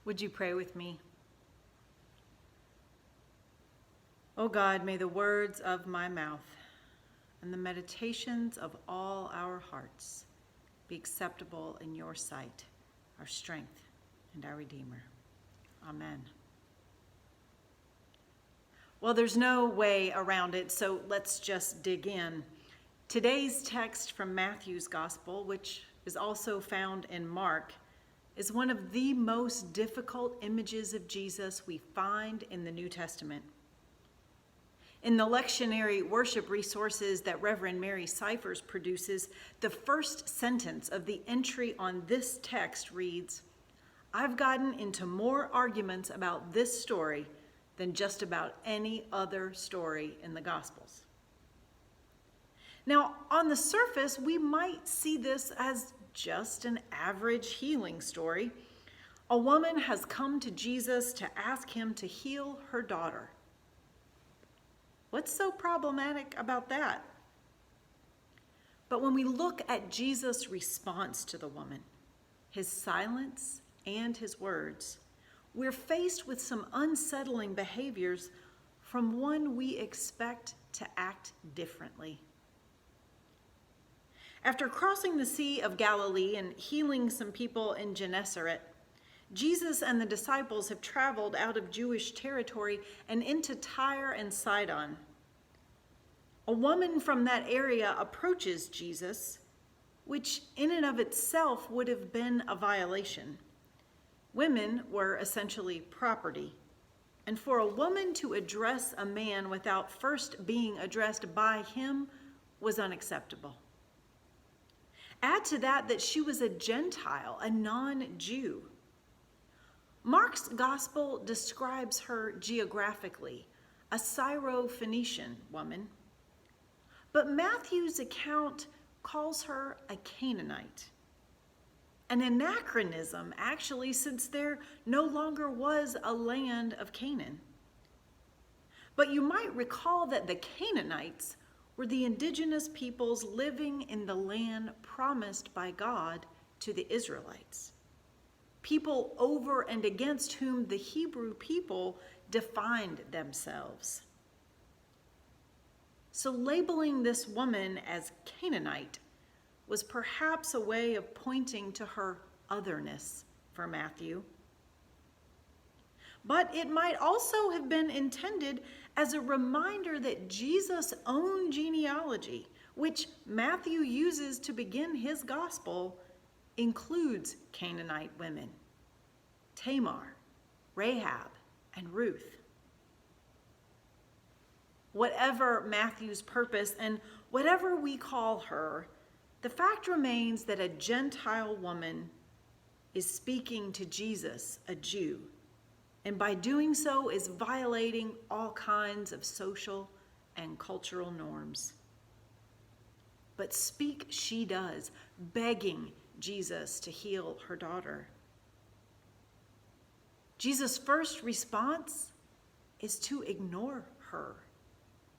Would you pray with me? O God, may the words of my mouth and the meditations of all our hearts be acceptable in your sight, our strength and our Redeemer. Amen. Well, there's no way around it, so let's just dig in. Today's text from Matthew's Gospel, which is also found in Mark, is one of the most difficult images of Jesus we find in the New Testament. In the lectionary worship resources that Reverend Mary Cyphers produces, the first sentence of the entry on this text reads, "I've gotten into more arguments about this story than just about any other story in the Gospels." Now, on the surface, we might see this as just an average healing story. A woman has come to Jesus to ask him to heal her daughter. What's so problematic about that? But when we look at Jesus' response to the woman, his silence and his words, we're faced with some unsettling behaviors from one we expect to act differently. After crossing the Sea of Galilee and healing some people in Gennesaret, Jesus and the disciples have traveled out of Jewish territory and into Tyre and Sidon. A woman from that area approaches Jesus, which in and of itself would have been a violation. Women were essentially property, and for a woman to address a man without first being addressed by him was unacceptable. Add to that she was a Gentile, a non-Jew. Mark's gospel describes her geographically, a Syro-Phoenician woman, but Matthew's account calls her a Canaanite. An anachronism, actually, since there no longer was a land of Canaan. But you might recall that the Canaanites were the indigenous peoples living in the land promised by God to the Israelites, people over and against whom the Hebrew people defined themselves. So labeling this woman as Canaanite was perhaps a way of pointing to her otherness for Matthew. But it might also have been intended as a reminder that Jesus' own genealogy, which Matthew uses to begin his gospel, includes Canaanite women: Tamar, Rahab, and Ruth. Whatever Matthew's purpose and whatever we call her, the fact remains that a Gentile woman is speaking to Jesus, a Jew, and by doing so is violating all kinds of social and cultural norms. But speak she does, begging Jesus to heal her daughter. Jesus' first response is to ignore her.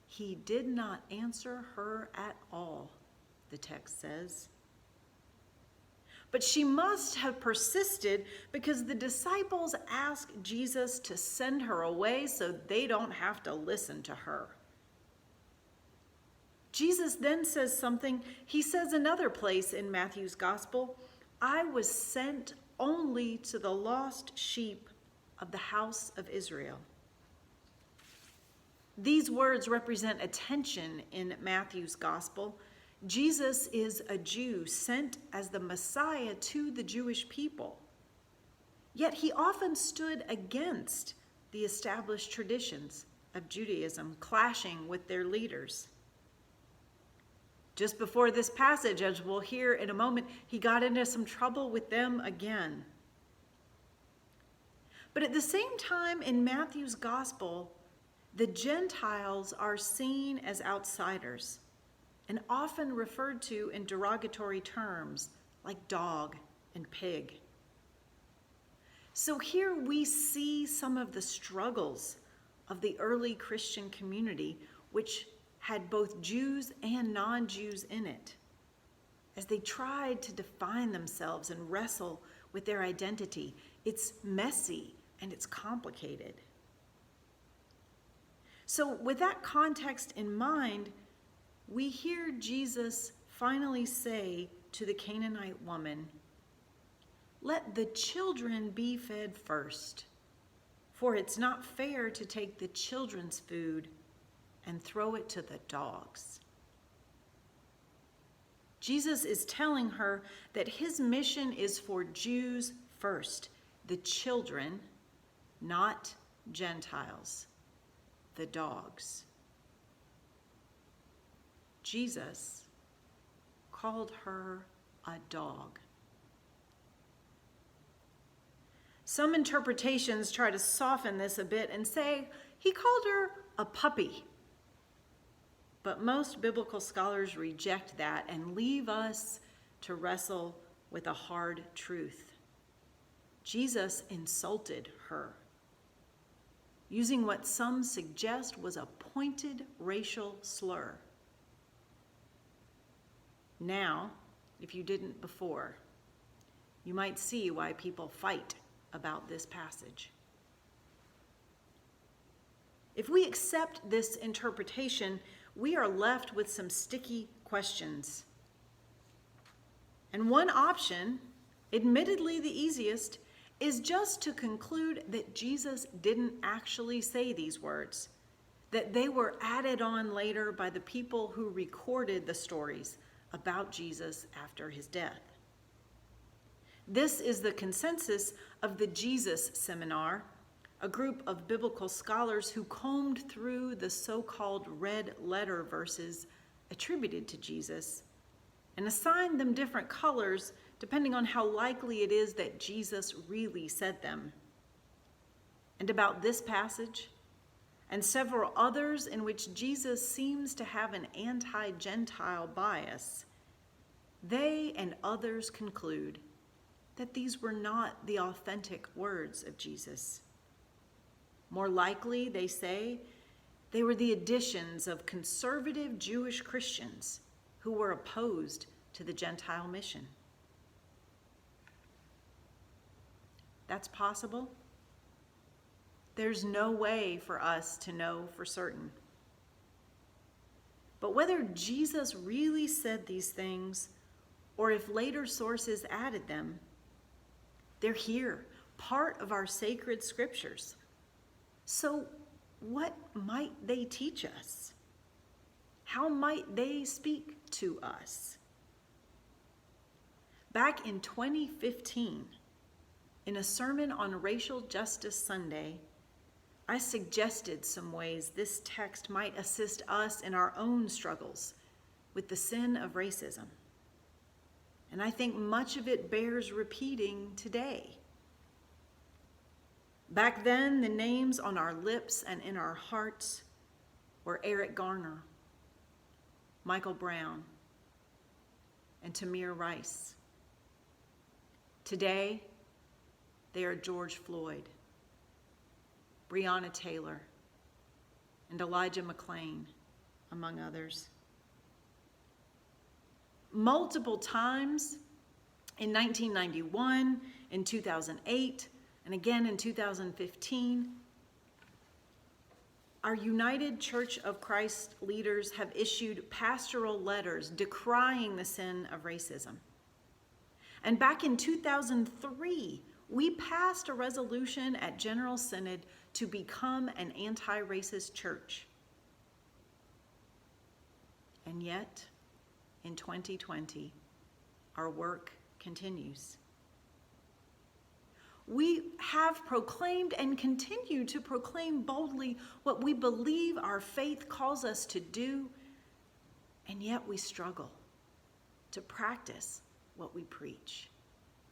He did not answer her at all, the text says. But she must have persisted because the disciples asked Jesus to send her away so they don't have to listen to her. Jesus then says something he says another place in Matthew's gospel: "I was sent only to the lost sheep of the house of Israel." These words represent a tension in Matthew's gospel. Jesus is a Jew sent as the Messiah to the Jewish people. Yet he often stood against the established traditions of Judaism, clashing with their leaders. Just before this passage, as we'll hear in a moment, he got into some trouble with them again. But at the same time in Matthew's gospel, the Gentiles are seen as outsiders and often referred to in derogatory terms like dog and pig. So here we see some of the struggles of the early Christian community, which had both Jews and non-Jews in it, as they tried to define themselves and wrestle with their identity. It's messy and it's complicated. So with that context in mind, we hear Jesus finally say to the Canaanite woman, "Let the children be fed first, for it's not fair to take the children's food and throw it to the dogs." Jesus is telling her that his mission is for Jews first, the children, not Gentiles, the dogs. Jesus called her a dog. Some interpretations try to soften this a bit and say he called her a puppy. But most biblical scholars reject that and leave us to wrestle with a hard truth. Jesus insulted her, using what some suggest was a pointed racial slur. Now, if you didn't before, you might see why people fight about this passage. If we accept this interpretation, we are left with some sticky questions. And one option, admittedly the easiest, is just to conclude that Jesus didn't actually say these words, that they were added on later by the people who recorded the stories about Jesus after his death. This is the consensus of the Jesus Seminar, a group of biblical scholars who combed through the so-called red letter verses attributed to Jesus and assigned them different colors depending on how likely it is that Jesus really said them. And about this passage and several others in which Jesus seems to have an anti-Gentile bias, they and others conclude that these were not the authentic words of Jesus. More likely, they say, they were the additions of conservative Jewish Christians who were opposed to the Gentile mission. That's possible. There's no way for us to know for certain. But whether Jesus really said these things, or if later sources added them, they're here, part of our sacred scriptures. So what might they teach us? How might they speak to us? Back in 2015, in a sermon on Racial Justice Sunday, I suggested some ways this text might assist us in our own struggles with the sin of racism. And I think much of it bears repeating today. Back then, the names on our lips and in our hearts were Eric Garner, Michael Brown, and Tamir Rice. Today, they are George Floyd, Breonna Taylor, and Elijah McClain, among others. Multiple times in 1991, in 2008, and again in 2015, our United Church of Christ leaders have issued pastoral letters decrying the sin of racism. And back in 2003, we passed a resolution at General Synod to become an anti-racist church. And yet, in 2020, our work continues. We have proclaimed and continue to proclaim boldly what we believe our faith calls us to do, and yet we struggle to practice what we preach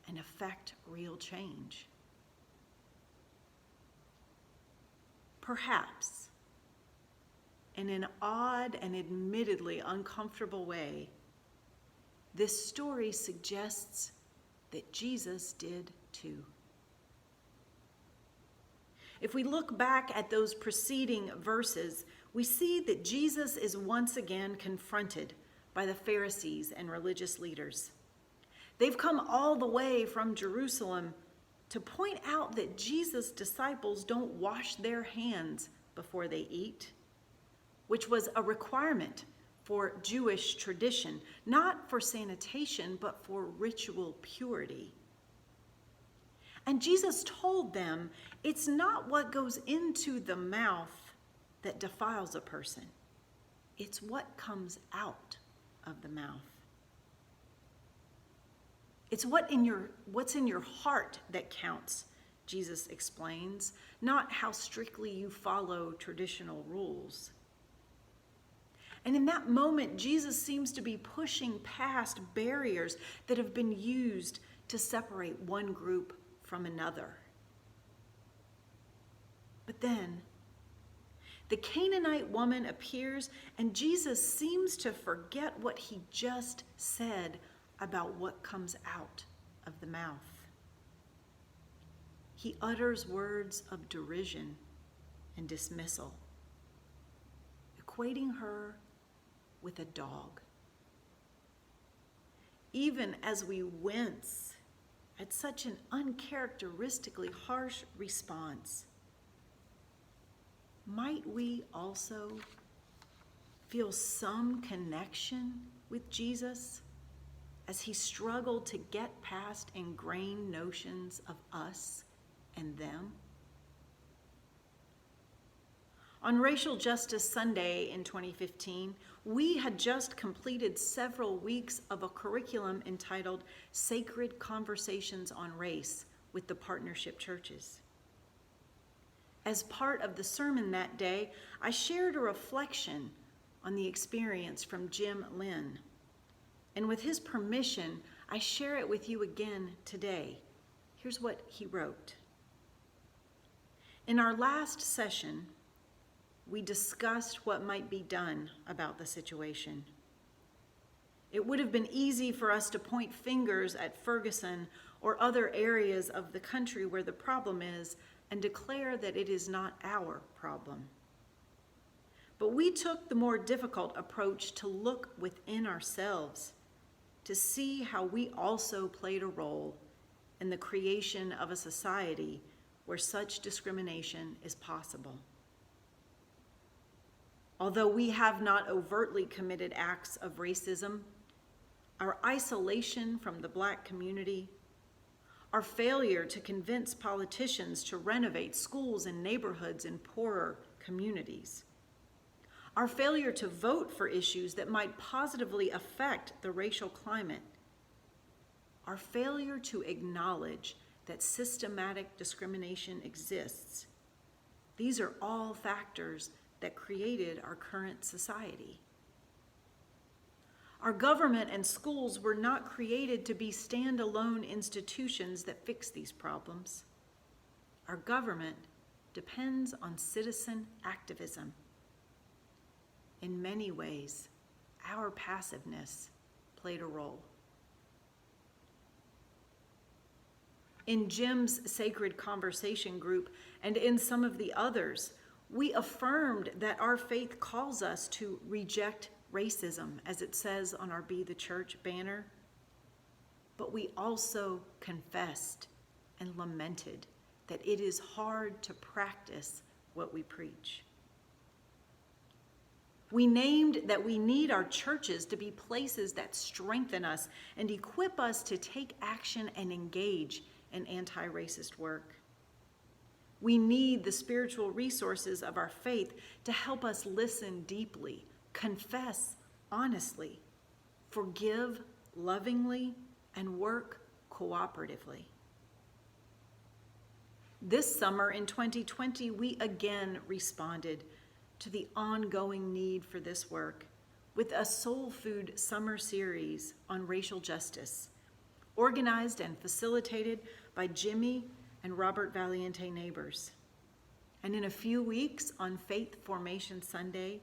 and affect real change. Perhaps, in an odd and admittedly uncomfortable way, this story suggests that Jesus did too. If we look back at those preceding verses, we see that Jesus is once again confronted by the Pharisees and religious leaders. They've come all the way from Jerusalem to point out that Jesus' disciples don't wash their hands before they eat, which was a requirement for Jewish tradition, not for sanitation, but for ritual purity. And Jesus told them it's not what goes into the mouth that defiles a person. It's what comes out of the mouth. It's what's in your heart that counts, Jesus explains, not how strictly you follow traditional rules. And in that moment, Jesus seems to be pushing past barriers that have been used to separate one group from another. But then, the Canaanite woman appears, and Jesus seems to forget what he just said about what comes out of the mouth. He utters words of derision and dismissal, equating her with a dog. Even as we wince at such an uncharacteristically harsh response, might we also feel some connection with Jesus as he struggled to get past ingrained notions of us and them? On Racial Justice Sunday in 2015, we had just completed several weeks of a curriculum entitled Sacred Conversations on Race with the Partnership Churches. As part of the sermon that day, I shared a reflection on the experience from Jim Lynn. And with his permission, I share it with you again today. Here's what he wrote. In our last session, we discussed what might be done about the situation. It would have been easy for us to point fingers at Ferguson or other areas of the country where the problem is and declare that it is not our problem. But we took the more difficult approach to look within ourselves, to see how we also played a role in the creation of a society where such discrimination is possible. Although we have not overtly committed acts of racism, our isolation from the Black community, our failure to convince politicians to renovate schools and neighborhoods in poorer communities, our failure to vote for issues that might positively affect the racial climate, our failure to acknowledge that systematic discrimination exists, these are all factors that created our current society. Our government and schools were not created to be standalone institutions that fix these problems. Our government depends on citizen activism. In many ways, our passiveness played a role. In Jim's Sacred Conversation group and in some of the others, we affirmed that our faith calls us to reject racism, as it says on our Be the Church banner. But we also confessed and lamented that it is hard to practice what we preach. We named that we need our churches to be places that strengthen us and equip us to take action and engage in anti-racist work. We need the spiritual resources of our faith to help us listen deeply, confess honestly, forgive lovingly, and work cooperatively. This summer in 2020, we again responded to the ongoing need for this work with a Soul Food summer series on racial justice, organized and facilitated by Jimmy and Robert Valiente neighbors. And in a few weeks on Faith Formation Sunday,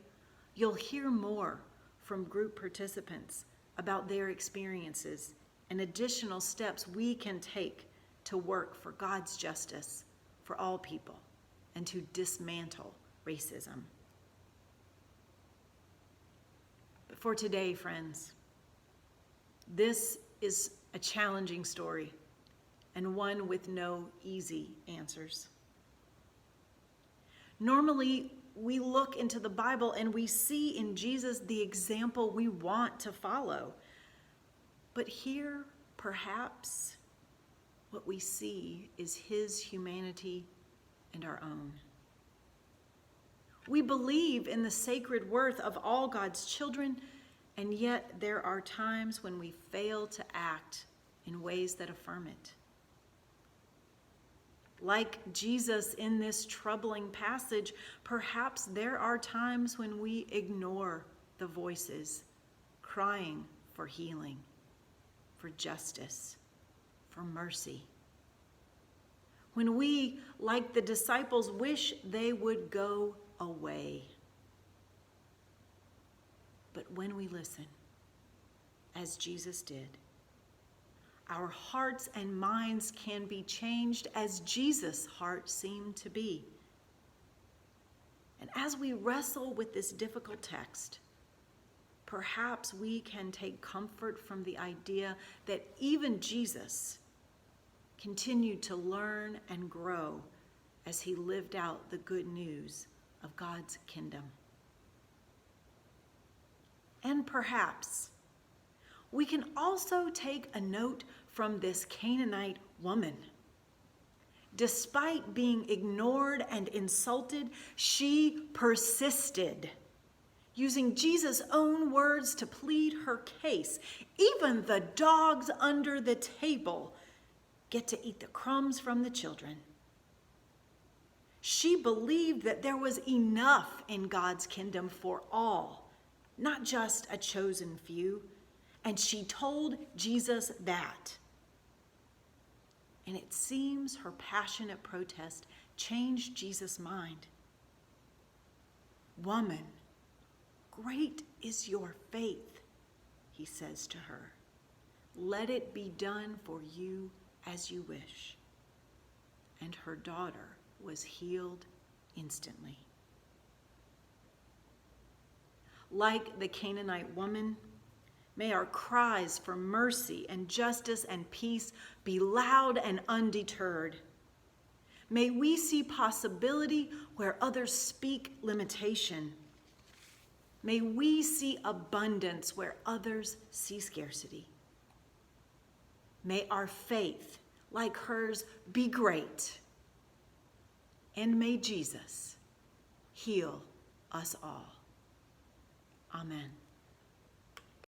you'll hear more from group participants about their experiences and additional steps we can take to work for God's justice for all people and to dismantle racism. But for today, friends, this is a challenging story, and one with no easy answers. Normally, we look into the Bible and we see in Jesus the example we want to follow. But here, perhaps, what we see is his humanity and our own. We believe in the sacred worth of all God's children, and yet there are times when we fail to act in ways that affirm it. Like Jesus in this troubling passage, perhaps there are times when we ignore the voices crying for healing, for justice, for mercy. When we, like the disciples, wish they would go away. But when we listen, as Jesus did, our hearts and minds can be changed as Jesus' heart seemed to be. And as we wrestle with this difficult text, perhaps we can take comfort from the idea that even Jesus continued to learn and grow as he lived out the good news of God's kingdom. And perhaps we can also take a note from this Canaanite woman. Despite being ignored and insulted, she persisted, using Jesus' own words to plead her case. Even the dogs under the table get to eat the crumbs from the children. She believed that there was enough in God's kingdom for all, not just a chosen few. And she told Jesus that. And it seems her passionate protest changed Jesus' mind. "Woman, great is your faith," he says to her. "Let it be done for you as you wish." And her daughter was healed instantly. Like the Canaanite woman, may our cries for mercy and justice and peace be loud and undeterred. May we see possibility where others speak limitation. May we see abundance where others see scarcity. May our faith, like hers, be great. And may Jesus heal us all. Amen.